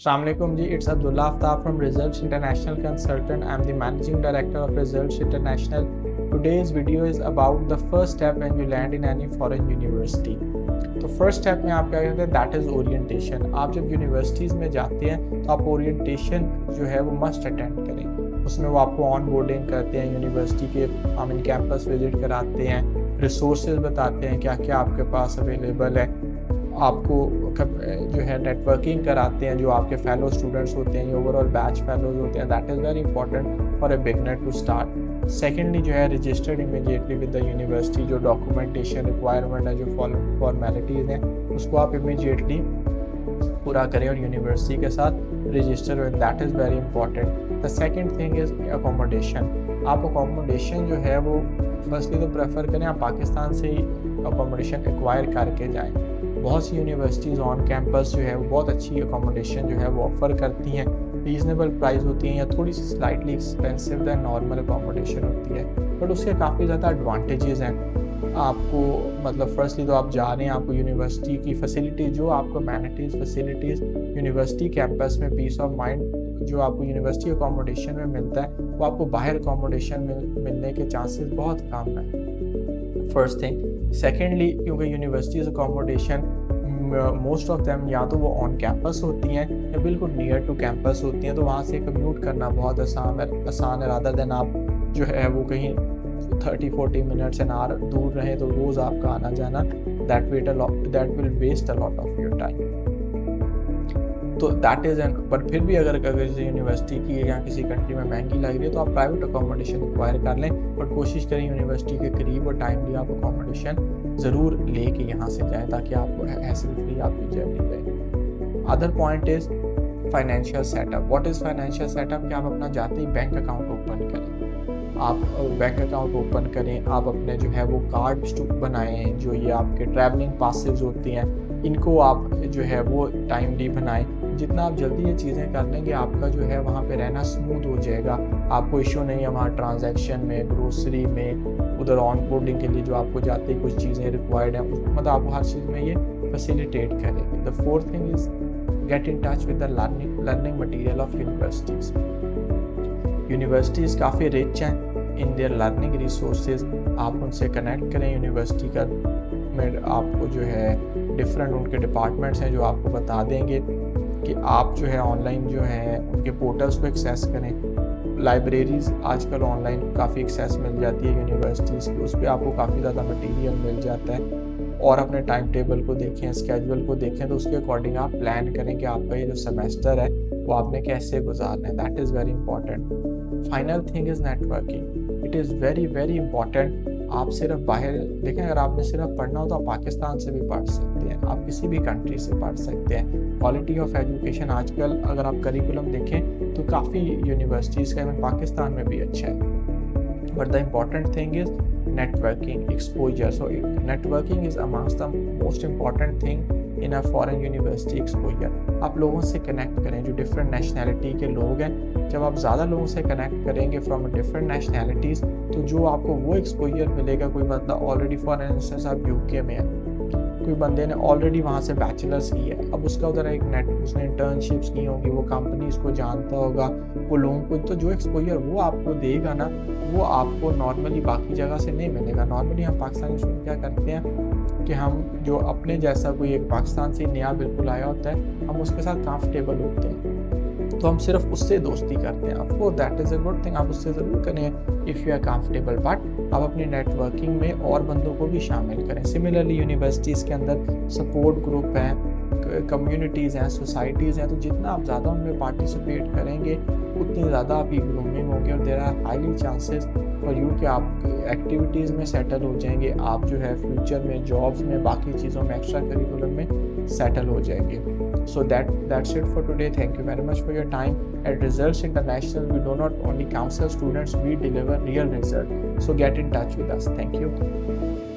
Assalamualaikum ji, it's Abdullah Aftab from Results International Consultant. I'm the Managing Director of Results International. Today's video is about the first step when you land in any foreign university. तो first step में आप क्या कहते हैं, that is orientation. आप जब universities में जाते हैं तो आप ओरिएंटेशन जो है वो मस्ट अटेंड करें। उसमें वो आपको ऑन बोर्डिंग करते हैं, यूनिवर्सिटी के इन कैंपस विजिट कराते हैं, रिसोर्सेज बताते हैं क्या क्या आपके पास अवेलेबल है, आपको जो है नेटवर्किंग कराते हैं जो आपके फेलो स्टूडेंट्स होते हैं, ओवरऑल बैच फेलोज होते हैं। That is very important for a beginner to start. Secondly जो है registered immediately with the university, जो डॉक्यूमेंटेशन रिक्वायरमेंट है, जो फॉर्मेलिटीज़ हैं, उसको आप इमीडिएटली पूरा करें और यूनिवर्सिटी के साथ रजिस्टर हो। That is very important. The second thing is accommodation. आप अकोमोडेशन जो है वो फर्स्टली तो प्रेफर करें आप पाकिस्तान से ही अकोमोडेशन एक्वायर करके जाएँ। बहुत सी यूनिवर्सिटीज़ ऑन कैंपस जो है वो बहुत अच्छी अकोमोडेशन जो है वो ऑफ़र करती हैं, रीज़नेबल प्राइस होती हैं या थोड़ी सी slightly expensive than normal accommodation होती है, बट उसके काफ़ी ज़्यादा एडवांटेजेस हैं। आपको मतलब फर्स्टली तो आप जा रहे हैं, आपको यूनिवर्सिटी की फैसिलिटीज़, जो आपको अमेनिटीज़ फैसिलिटीज़ यूनिवर्सिटी कैंपस में, पीस ऑफ माइंड जो आपको यूनिवर्सिटी अकोमोडेशन में मिलता है वो आपको बाहर अकोमोडेशन मिलने के चांसेस बहुत कम हैं, फर्स्ट थिंग। सेकेंडली क्योंकि universities accommodation most of them या तो वो ऑन कैंपस होती हैं या बिल्कुल नियर टू कैंपस होती हैं, तो वहाँ से कम्यूट करना बहुत आसान है। रादर देन आप जो है वो कहीं 30-40 मिनट्स एन आवर दूर रहें तो रोज़ आपका आना जाना that will waste a lot of your time. तो दैट इज़ एन, बट फिर भी अगर किसी यूनिवर्सिटी की या किसी कंट्री में महंगी लग रही है तो आप प्राइवेट अकोमोडेशन एक्वायर कर लें, बट कोशिश करें यूनिवर्सिटी के करीब और टाइमली आप अकोमोडेशन ज़रूर ले के यहाँ से जाएँ ताकि आपको हैसल फ्री आपकी जर्नी रहे। Other point is financial setup. What is financial setup? कि आप अपना जाते ही बैंक अकाउंट ओपन करें, आप बैंक अकाउंट ओपन करें, आप अपने जो है वो कार्ड्स बनाएं, जो ये आपके ट्रैवलिंग पासेस होती हैं इनको आप जो है वो टाइमली बनाएं। जितना आप जल्दी ये चीज़ें कर लेंगे आपका जो है वहाँ पे रहना स्मूथ हो जाएगा, आपको इशू नहीं है वहाँ ट्रांजैक्शन में, ग्रोसरी में, उधर ऑन बोर्डिंग के लिए जो आपको जाते ही कुछ चीज़ें रिक्वायर्ड हैं मतलब आपको हर चीज़ में ये फैसिलिटेट करेगी। The fourth thing is get in touch with the learning material of universities. Universities काफ़ी रिच हैं इन देयर लर्निंग रिसोर्सेज। आप उनसे कनेक्ट करें, यूनिवर्सिटी का में आपको जो है डिफरेंट उनके डिपार्टमेंट्स हैं जो आपको बता देंगे कि आप जो है ऑनलाइन जो है उनके पोर्टल्स को एक्सेस करें। लाइब्रेरीज़ आजकल ऑनलाइन काफ़ी एक्सेस मिल जाती है यूनिवर्सिटीज़ की, उस पर आपको काफ़ी ज़्यादा मटेरियल मिल जाता है। और अपने टाइम टेबल को देखें, स्केड्यूल को देखें, तो उसके अकॉर्डिंग आप प्लान करें कि आपका ये जो सेमेस्टर है वो आपने कैसे गुजारना है। That is very important. Final thing is networking. It is very very important. आप सिर्फ बाहर देखें, अगर आपने सिर्फ पढ़ना हो तो आप पाकिस्तान से भी पढ़ सकते हैं, आप किसी भी कंट्री से पढ़ सकते हैं। क्वालिटी ऑफ एजुकेशन आजकल अगर आप करिकुलम देखें तो काफ़ी यूनिवर्सिटीज़ का इवन पाकिस्तान में भी अच्छा है, but the important thing is networking, exposure. So networking is amongst the most important thing in a foreign university exposure. आप लोगों से कनेक्ट करें जो डिफरेंट नेशनैलिटी के लोग हैं। जब आप ज़्यादा लोगों से कनेक्ट करेंगे फ्रॉम डिफरेंट नेशनैलिटीज़ तो जो आपको वो एक्सपोजर मिलेगा। कोई बंदा ऑलरेडी फॉर इंस्टेंस आप यूके में है, कोई बंदे ने ऑलरेडी वहाँ से बैचलर्स की है, अब उसका उधर एक उसने इंटर्नशिप्स की होंगी, वो कंपनी उसको जानता होगा, वो लोगों को, तो जो एक्सपोजर वो आपको देगा ना वो आपको नॉर्मली बाकी जगह से नहीं मिलेगा। नॉर्मली हम पाकिस्तानी स्टूडेंट क्या करते हैं कि हम जो अपने जैसा कोई एक पाकिस्तान से नया बिल्कुल आया होता है हम उसके साथ कंफर्टेबल होते हैं तो हम सिर्फ उससे दोस्ती करते हैं। Of course that is a good thing, आप उससे ज़रूर करें if you are comfortable, but आप अपनी नेटवर्किंग में और बंदों को भी शामिल करें। सिमिलरली यूनिवर्सिटीज़ के अंदर सपोर्ट ग्रुप हैं, कम्युनिटीज़ हैं, सोसाइटीज़ हैं, तो जितना आप ज़्यादा उनमें पार्टिसिपेट करेंगे उतनी ज़्यादा आपकी ग्रूमिंग होगी और there are highly chances for you कि आप एक्टिविटीज़ में सेटल हो जाएंगे, आप जो है फ्यूचर में जॉब्स में बाकी चीज़ों में एक्स्ट्रा करिकुलम में सेटल हो जाएंगे। So that's it for today. Thank you very much for your time. At Results International, we do not only counsel students, we deliver real results. So get in touch with us. Thank you.